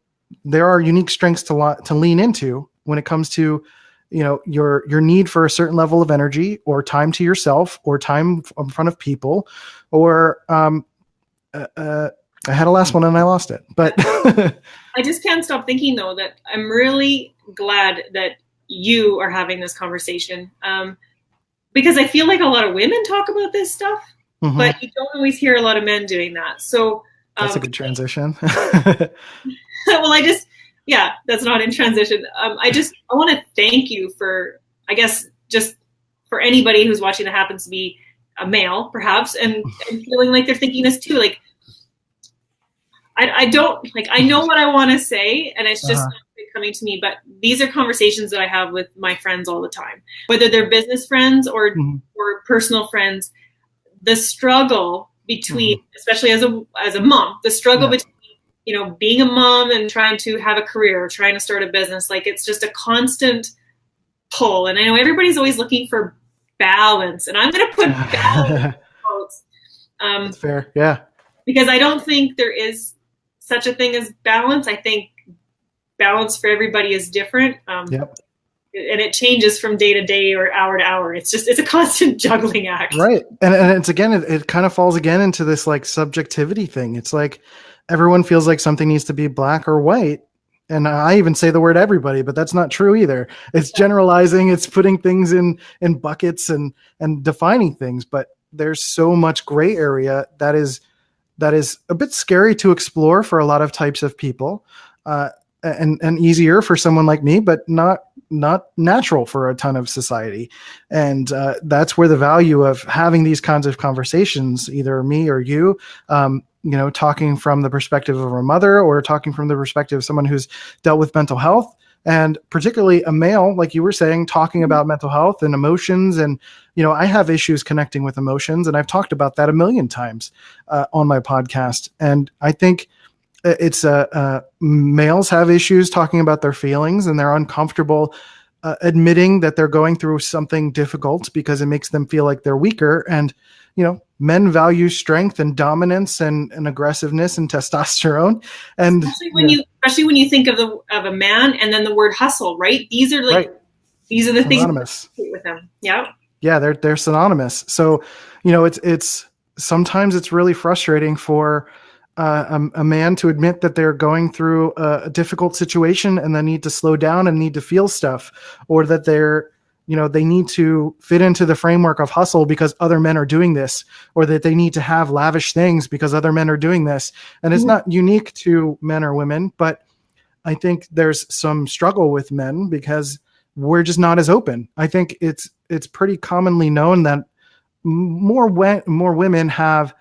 Speaker 2: there are unique strengths to lean into when it comes to, your need for a certain level of energy or time to yourself or time in front of people or, I had a last one and I lost it, but
Speaker 1: I just can't stop thinking though, that I'm really glad that you are having this conversation. Because I feel like a lot of women talk about this stuff. But you don't always hear a lot of men doing that. So
Speaker 2: that's a good transition.
Speaker 1: Well, that's not in transition. I want to thank you for, I guess, just for anybody who's watching that happens to be a male, perhaps, and feeling like they're thinking this too. Like, I don't like, I know what I want to say, and it's just
Speaker 2: Uh-huh.
Speaker 1: not coming to me. But these are conversations that I have with my friends all the time, whether they're business friends or
Speaker 2: Mhm.
Speaker 1: personal friends. The struggle between,
Speaker 2: Mhm.
Speaker 1: especially as a mom, the struggle
Speaker 2: Yeah.
Speaker 1: between, you know, being a mom and trying to have a career, trying to start a business, like it's just a constant pull. And I know everybody's always looking for balance, and I'm going to put balance in quotes,
Speaker 2: That's fair. Yeah.
Speaker 1: because I don't think there is such a thing as balance. I think balance for everybody is different.
Speaker 2: Yep.
Speaker 1: And it changes from day to day or hour to hour. It's a constant juggling act.
Speaker 2: Right. And it's again, it kind of falls again into this like subjectivity thing. It's like everyone feels like something needs to be black or white. And I even say the word everybody, but that's not true either. It's generalizing, it's putting things in buckets and defining things, but there's so much gray area that is a bit scary to explore for a lot of types of people, and easier for someone like me, but not natural for a ton of society. And that's where the value of having these kinds of conversations, either me or you, talking from the perspective of a mother or talking from the perspective of someone who's dealt with mental health, and particularly a male, like you were saying, talking about mental health and emotions. And, I have issues connecting with emotions, and I've talked about that a million times on my podcast. And I think it's males have issues talking about their feelings, and they're uncomfortable admitting that they're going through something difficult because it makes them feel like they're weaker. And, men value strength and dominance and aggressiveness and testosterone. And
Speaker 1: Especially when you think of a man and then the word hustle, right? These are
Speaker 2: right,
Speaker 1: the things
Speaker 2: synonymous
Speaker 1: with them. Yeah.
Speaker 2: Yeah, they're synonymous. So, it's sometimes it's really frustrating for a man to admit that they're going through a difficult situation and they need to slow down and need to feel stuff, or that they need to fit into the framework of hustle because other men are doing this, or that they need to have lavish things because other men are doing this. And it's not unique to men or women, but I think there's some struggle with men because we're just not as open. I think it's pretty commonly known that more women have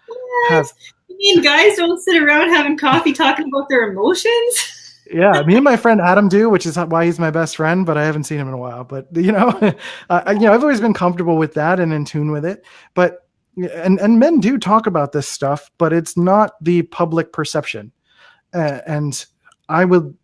Speaker 1: What? You mean guys don't sit around having coffee talking about their emotions?
Speaker 2: Yeah, me and my friend Adam do, which is why he's my best friend, but I haven't seen him in a while. But I've always been comfortable with that and in tune with it. But and men do talk about this stuff, but it's not the public perception. And I would,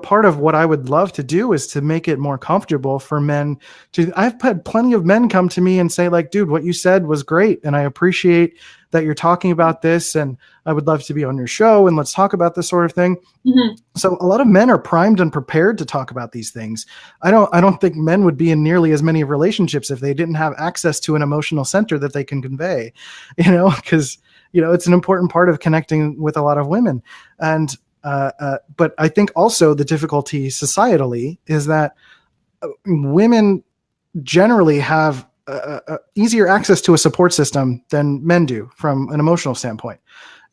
Speaker 2: part of what I would love to do is to make it more comfortable for men to. I've had plenty of men come to me and say, like, dude, what you said was great, and I appreciate that you're talking about this, and I would love to be on your show, and let's talk about this sort of thing. Mm-hmm. So a lot of men are primed and prepared to talk about these things. I don't think men would be in nearly as many relationships if they didn't have access to an emotional center that they can convey, because it's an important part of connecting with a lot of women. And but I think also the difficulty societally is that women generally have easier access to a support system than men do from an emotional standpoint.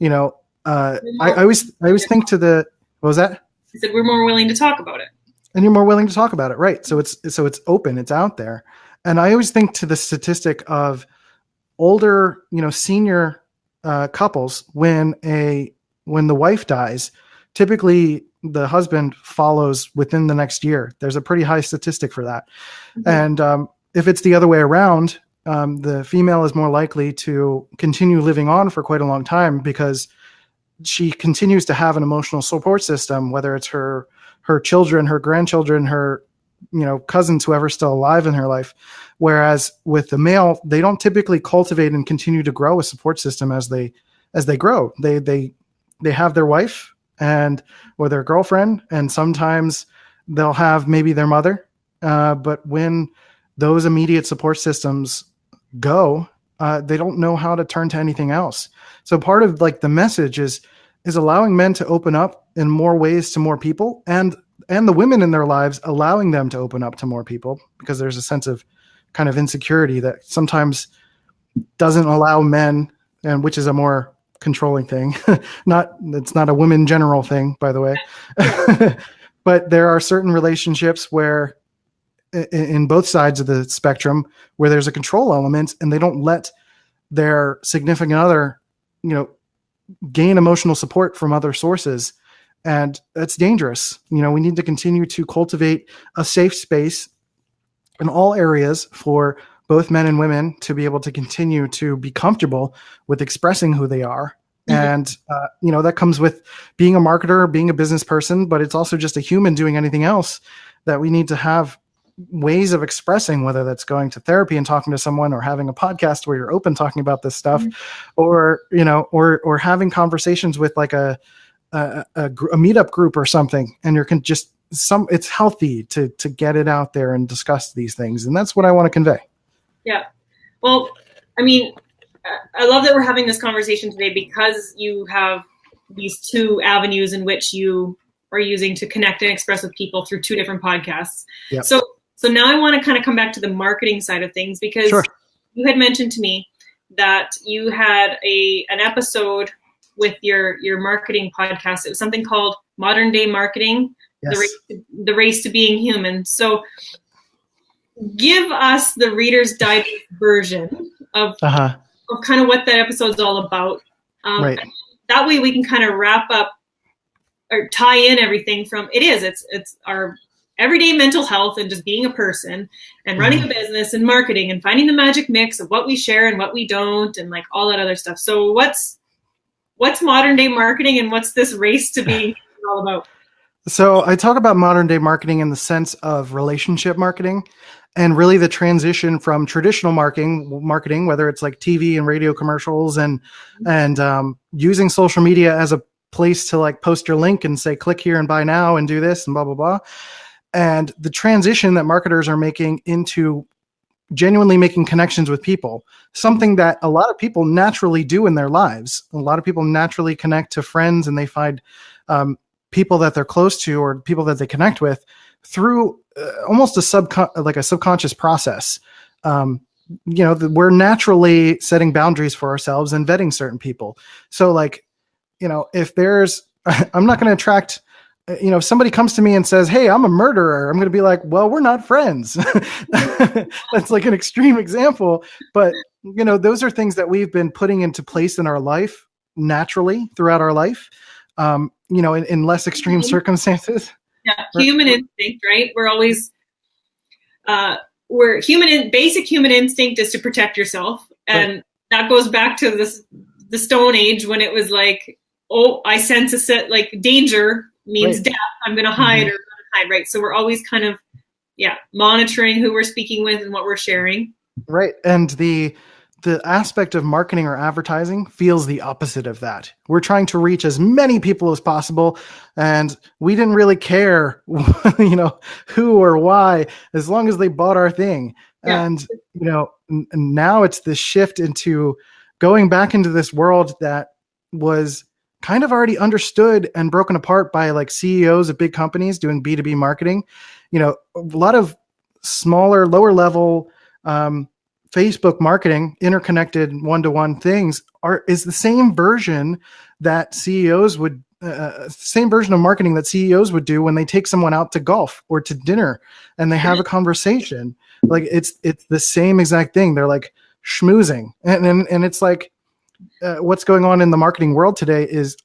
Speaker 2: I always think to the, what was that?
Speaker 1: I said, we're more willing to talk about it.
Speaker 2: And you're more willing to talk about it. Right. So it's open, it's out there. And I always think to the statistic of older, senior couples, when the wife dies, typically the husband follows within the next year. There's a pretty high statistic for that. Mm-hmm. And if it's the other way around, the female is more likely to continue living on for quite a long time because she continues to have an emotional support system, whether it's her children, her grandchildren, her cousins, whoever's still alive in her life. Whereas with the male, they don't typically cultivate and continue to grow a support system as they grow. They have their wife or their girlfriend, and sometimes they'll have maybe their mother. But when those immediate support systems go, they don't know how to turn to anything else. So part of like the message is allowing men to open up in more ways to more people, and the women in their lives allowing them to open up to more people, because there's a sense of kind of insecurity that sometimes doesn't allow men, and which is a more controlling thing. It's not a women general thing, by the way. But there are certain relationships where in both sides of the spectrum where there's a control element, and they don't let their significant other, gain emotional support from other sources. And that's dangerous. You know, we need to continue to cultivate a safe space in all areas for both men and women to be able to continue to be comfortable with expressing who they are. And, you know, that comes with being a marketer, being a business person, but it's also just a human doing anything else, that we need to have ways of expressing, whether that's going to therapy and talking to someone, or having a podcast where you're open talking about this stuff, or, you know, or having conversations with like a meetup group or something. And you're just it's healthy to get it out there and discuss these things. And that's what I want to convey.
Speaker 1: Yeah. Well, I mean, I love that we're having this conversation today, because you have these two avenues in which you are using to connect and express with people through two different podcasts.
Speaker 2: Yep.
Speaker 1: So now I want to kind of come back to the marketing side of things, because you had mentioned to me that you had an episode with your marketing podcast. It was something called Modern Day Marketing, the race to being human. So give us the Reader's Digest version of kind of what that episode's all about. That way we can kind of wrap up or tie in everything from it's our everyday mental health and just being a person and running a business and marketing and finding the magic mix of what we share and what we don't, and like all that other stuff. So what's modern day marketing, and what's this race to being all about?
Speaker 2: So I talk about modern day marketing in the sense of relationship marketing, and really the transition from traditional marketing, whether it's like TV and radio commercials and using social media as a place to like post your link and say, click here and buy now and do this and blah, blah, blah. And the transition that marketers are making into genuinely making connections with people, something that a lot of people naturally do in their lives. A lot of people naturally connect to friends, and they find people that they're close to or people that they connect with through almost a subconscious process. We're naturally setting boundaries for ourselves and vetting certain people. So like, if there's, I'm not going to attract, if somebody comes to me and says, hey, I'm a murderer, I'm going to be like, well, we're not friends. That's like an extreme example. But, those are things that we've been putting into place in our life naturally throughout our life, in less extreme circumstances.
Speaker 1: Yeah, human instinct, right? We're always, basic human instinct is to protect yourself. And that goes back to the Stone Age, when it was like, oh, I sense danger means death. I'm going to hide or not hide, right? So we're always kind of, monitoring who we're speaking with and what we're sharing.
Speaker 2: Right. And the aspect of marketing or advertising feels the opposite of that. We're trying to reach as many people as possible, and we didn't really care, who or why, as long as they bought our thing. Yeah. And, now it's this shift into going back into this world that was kind of already understood and broken apart by like CEOs of big companies doing B2B marketing. A lot of smaller, lower level, Facebook marketing, interconnected one-to-one things is the same version that CEOs would, same version of marketing that CEOs would do when they take someone out to golf or to dinner and they have a conversation. Like it's the same exact thing. They're like schmoozing, and it's like what's going on in the marketing world today is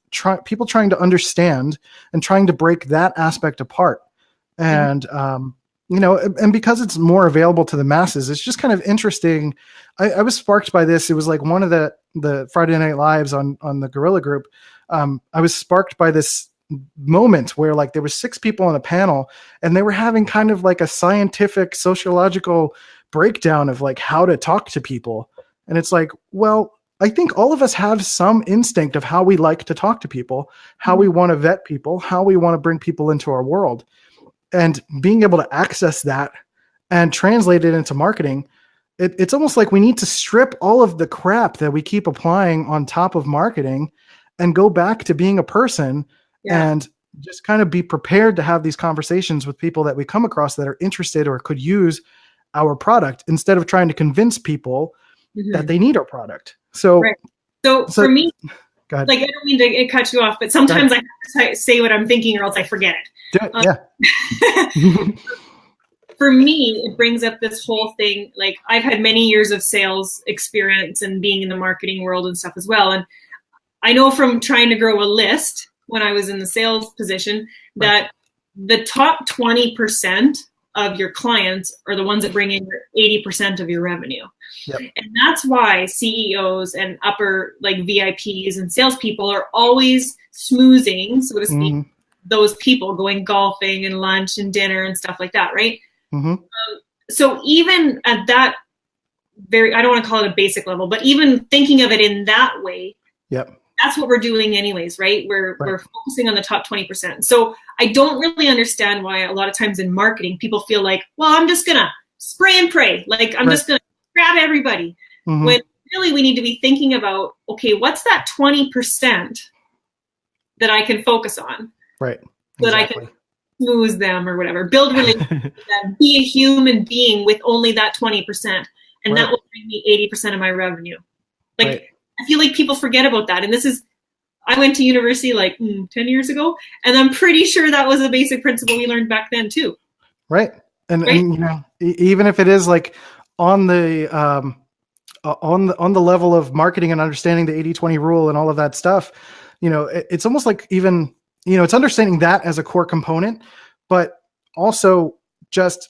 Speaker 2: people trying to understand and trying to break that aspect apart, and and because it's more available to the masses, it's just kind of interesting. I was sparked by this. It was like one of the Friday Night Lives on the Gorilla Group. I was sparked by this moment where like there was 6 people on a panel, and they were having kind of like a scientific sociological breakdown of like how to talk to people. And it's like, well, I think all of us have some instinct of how we like to talk to people, how we want to vet people, how we want to bring people into our world. And being able to access that and translate it into marketing, it's almost like we need to strip all of the crap that we keep applying on top of marketing and go back to being a person and just kind of be prepared to have these conversations with people that we come across that are interested or could use our product, instead of trying to convince people that they need our product. So
Speaker 1: for me, like, I don't mean to cut you off, but sometimes I have to say what I'm thinking or else I forget it. For me, it brings up this whole thing. Like, I've had many years of sales experience and being in the marketing world and stuff as well. And I know from trying to grow a list when I was in the sales position that the top 20% of your clients are the ones that bring in 80% of your revenue.
Speaker 2: Yep.
Speaker 1: And that's why CEOs and upper like VIPs and salespeople are always smoozing, so to speak, those people going golfing and lunch and dinner and stuff like that, right? So even at that I don't want to call it a basic level, but even thinking of it in that way, that's what we're doing anyways, right? We're focusing on the top 20%. So I don't really understand why a lot of times in marketing, people feel like, well, I'm just going to spray and pray. Like I'm just going to grab everybody. When really we need to be thinking about, okay, what's that 20% that I can focus on?
Speaker 2: Right.
Speaker 1: So that I can smooth them or whatever, build relationships with them, be a human being with only that 20%. And that will bring me 80% of my revenue. Like, I feel like people forget about that. And I went to university like 10 years ago, and I'm pretty sure that was a basic principle we learned back then too.
Speaker 2: Right. And you know, even if it is like on the level of marketing and understanding the 80-20 rule and all of that stuff, you know, it's almost like even, you know, it's understanding that as a core component, but also just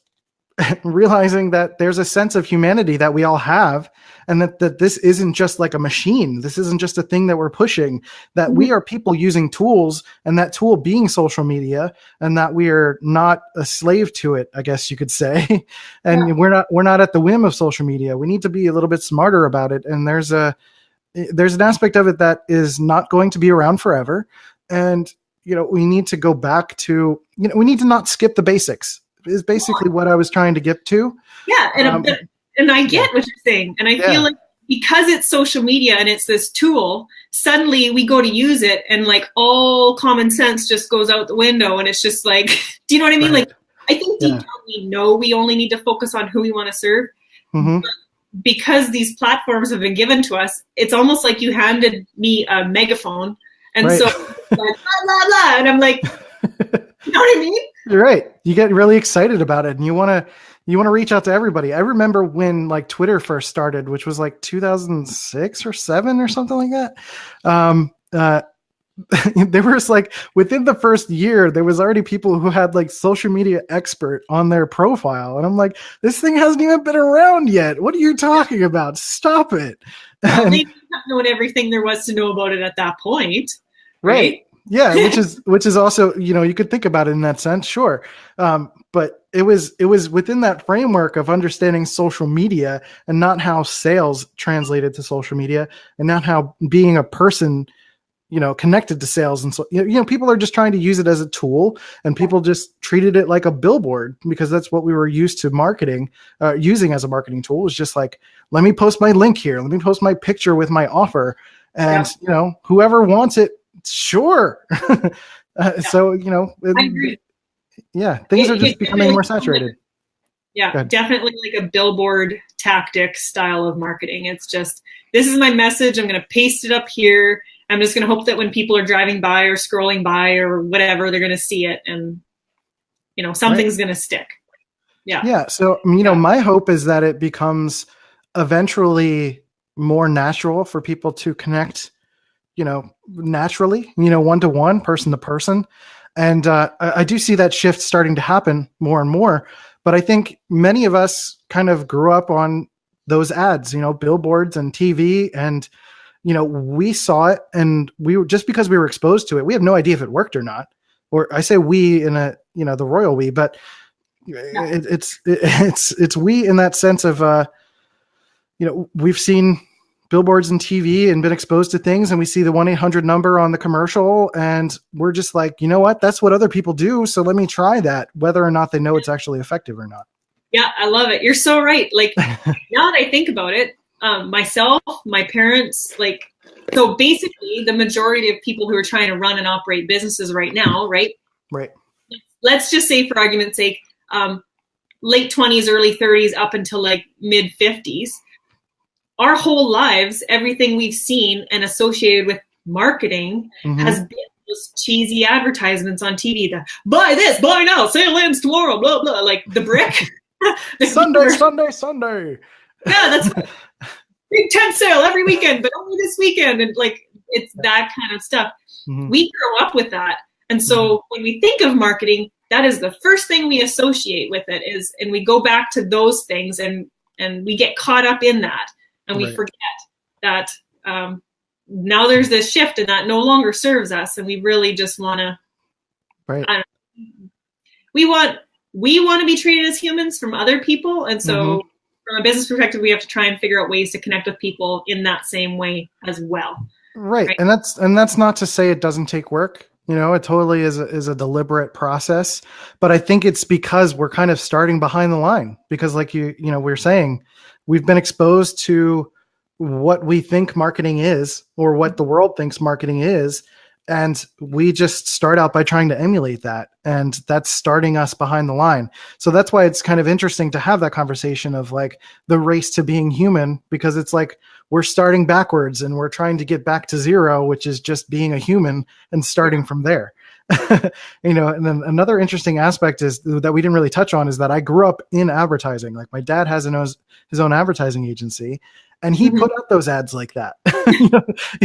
Speaker 2: realizing that there's a sense of humanity that we all have, and that this isn't just like a machine. This isn't just a thing that we're pushing, that we are people using tools, and that tool being social media, and that we are not a slave to it, I guess you could say. And we're not at the whim of social media. We need to be a little bit smarter about it. And there's an aspect of it that is not going to be around forever. And, you know, we need to go back to, you know, we need to not skip the basics. Is basically what I was trying to get to. Yeah.
Speaker 1: And I get what you're saying. And I feel like because it's social media and it's this tool, suddenly we go to use it and like all common sense just goes out the window. And it's just like, do you know what I mean? Like, I think deep down we know we only need to focus on who we want to serve. But because these platforms have been given to us, it's almost like you handed me a megaphone. And so like, blah, blah, blah. And I'm like, you know what I mean?
Speaker 2: You're right. You get really excited about it, and you want to reach out to everybody. I remember when like Twitter first started, which was like 2006 or 7 or something like that. There was like within the first year, there was already people who had like social media expert on their profile, and I'm like, this thing hasn't even been around yet. What are you talking about? Stop it!
Speaker 1: Well, they didn't have known everything there was to know about it at that point,
Speaker 2: right? Yeah, which is also, you know, you could think about it in that sense, sure. But it was within that framework of understanding social media, and not how sales translated to social media, and not how being a person, you know, connected to sales. And so, you know, people are just trying to use it as a tool, and people just treated it like a billboard, because that's what we were used to marketing, using as a marketing tool. It was just like, let me post my link here. Let me post my picture with my offer. And, you know, whoever wants it, sure. So, you know,
Speaker 1: I agree.
Speaker 2: Yeah, things are just becoming more saturated.
Speaker 1: Yeah, definitely like a billboard tactic style of marketing. It's just, this is my message. I'm going to paste it up here. I'm just going to hope that when people are driving by or scrolling by or whatever, they're going to see it, and, you know, something's going to stick. Yeah.
Speaker 2: Yeah. So, you know, my hope is that it becomes eventually more natural for people to connect, you know, naturally, you know, one-to-one, person-to-person. And I do see that shift starting to happen more and more. But I think many of us kind of grew up on those ads, you know, billboards and TV, and, you know, we saw it, and we were, just because we were exposed to it, we have no idea if it worked or not. Or I say we in a, you know, the royal we, but it's we in that sense of, you know, we've seen billboards and TV and been exposed to things, and we see the 1-800 number on the commercial, and we're just like, you know what, that's what other people do, so let me try that, whether or not they know it's actually effective or not.
Speaker 1: Yeah, I love it. You're so right. Like, now that I think about it, myself, my parents, like, so basically the majority of people who are trying to run and operate businesses right now, right? Let's just say, for argument's sake, late 20s, early 30s, up until like mid 50s. Our whole lives, everything we've seen and associated with marketing has been those cheesy advertisements on TV. The buy this, buy now, sale ends tomorrow, blah, blah, like the brick.
Speaker 2: Sunday.
Speaker 1: Yeah, that's big tent sale every weekend, but only this weekend. And like, It's that kind of stuff.
Speaker 2: Mm-hmm.
Speaker 1: We grow up with that. And so when we think of marketing, that is the first thing we associate with it is, and we go back to those things and we get caught up in that and we forget that now there's this shift and that no longer serves us. And we really just want to, we want to be treated as humans from other people. And so from a business perspective, we have to try and figure out ways to connect with people in that same way as well.
Speaker 2: Right. And that's not to say it doesn't take work. You know, it totally is a deliberate process, but I think it's because we're kind of starting behind the line because like we're saying, we've been exposed to what we think marketing is or what the world thinks marketing is. And we just start out by trying to emulate that. And that's starting us behind the line. So that's why it's kind of interesting to have that conversation of like the race to being human, because it's like we're starting backwards and we're trying to get back to zero, which is just being a human and starting from there. And then another interesting aspect is that we didn't really touch on is that I grew up in advertising. Like my dad has his own advertising agency and he put out those ads like that.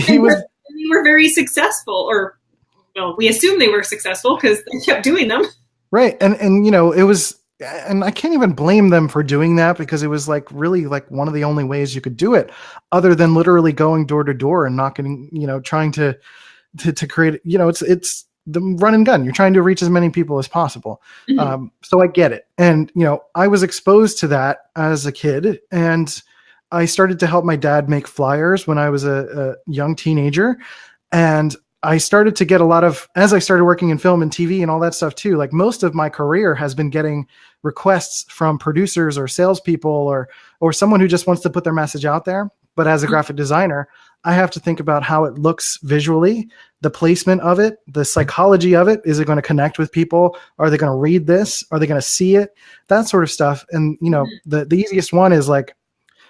Speaker 1: They were very successful, or well, we assume they were successful because they kept doing them.
Speaker 2: Right. And it was, and I can't even blame them for doing that because it was like really like one of the only ways you could do it other than literally going door to door and knocking, trying to create, it's the run and gun. You're trying to reach as many people as possible. So I get it. And, I was exposed to that as a kid and I started to help my dad make flyers when I was a young teenager. And I started to get as I started working in film and TV and all that stuff too, like most of my career has been getting requests from producers or salespeople or someone who just wants to put their message out there. But as a graphic designer, I have to think about how it looks visually, the placement of it, the psychology of it. Is it going to connect with people? Are they going to read this? Are they going to see it? That sort of stuff. And, the easiest one is like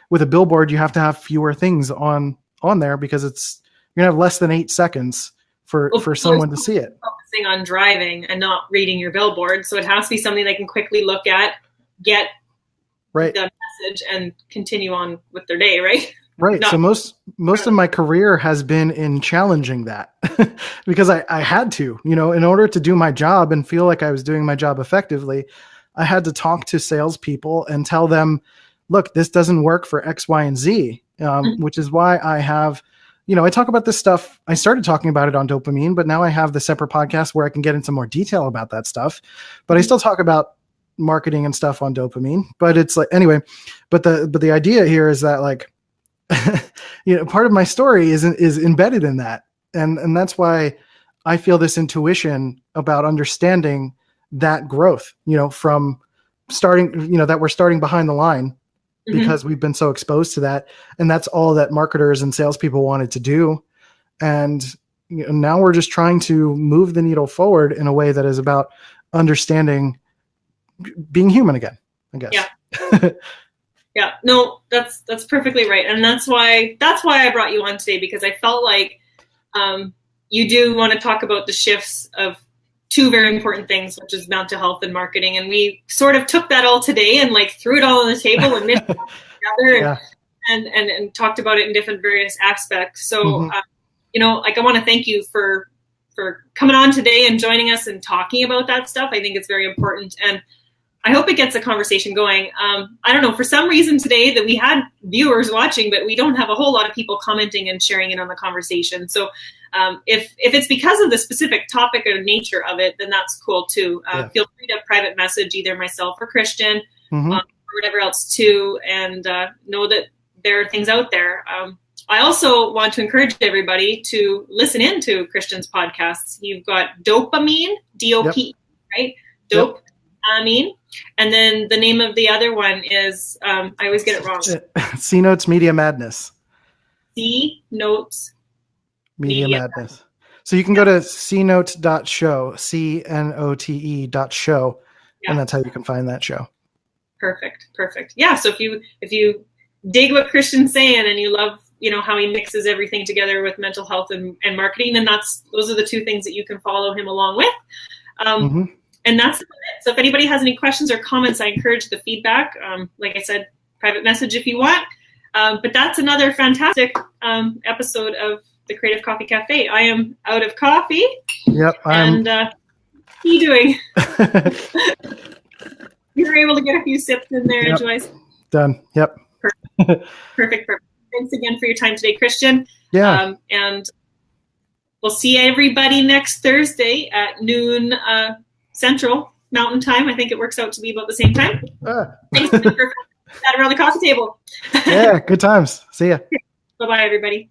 Speaker 2: with a billboard, you have to have fewer things on there because you're going to have less than 8 seconds for someone to see it.
Speaker 1: Focusing on driving and not reading your billboard. So it has to be something they can quickly look at, get the message and continue on with their day, right?
Speaker 2: Right. So most of my career has been in challenging that because I had to, in order to do my job and feel like I was doing my job effectively, I had to talk to salespeople and tell them, look, this doesn't work for X, Y, and Z, which is why I have, I talk about this stuff. I started talking about it on Dopamine, but now I have the separate podcast where I can get into more detail about that stuff. But I still talk about marketing and stuff on Dopamine. But it's like, anyway, but the idea here is that like, part of my story is embedded in that. And that's why I feel this intuition about understanding that growth, from starting, that we're starting behind the line because we've been so exposed to that. And that's all that marketers and salespeople wanted to do. And now we're just trying to move the needle forward in a way that is about understanding being human again, I guess.
Speaker 1: Yeah. Yeah, no, that's perfectly right. And that's why I brought you on today, because I felt like you do want to talk about the shifts of two very important things, which is mental health and marketing. And we sort of took that all today and like threw it all on the table and mixed it together and talked about it in different various aspects. So, I want to thank you for coming on today and joining us and talking about that stuff. I think it's very important. And I hope it gets a conversation going. I don't know, for some reason today that we had viewers watching, but we don't have a whole lot of people commenting and sharing in on the conversation. So if it's because of the specific topic or nature of it, then that's cool too. Feel free to private message either myself or Christian or whatever else too, and know that there are things out there. I also want to encourage everybody to listen into Christian's podcasts. You've got Dopamine, D-O-P, right? Dope. Yep. And then the name of the other one is, I always get it wrong.
Speaker 2: C Notes Media Madness.
Speaker 1: C Notes
Speaker 2: Media Madness. So you can go to cnote.show, CNOTE.show, and that's how you can find that show. Perfect.
Speaker 1: Yeah. So if you dig what Christian's saying and you love, how he mixes everything together with mental health and marketing, then those are the two things that you can follow him along with. And that's it. So if anybody has any questions or comments, I encourage the feedback. Like I said, private message if you want. But that's another fantastic episode of the Creative Coffee Cafe. I am out of coffee.
Speaker 2: Yep.
Speaker 1: And what are you doing? You were able to get a few sips in there,
Speaker 2: Yep.
Speaker 1: Joyce.
Speaker 2: Done. Yep.
Speaker 1: Perfect. Thanks again for your time today, Christian.
Speaker 2: Yeah.
Speaker 1: And we'll see everybody next Thursday at noon Central Mountain Time. I think it works out to be about the same time. Thanks for sat around the coffee table.
Speaker 2: Yeah, good times. See ya.
Speaker 1: Bye-bye, everybody.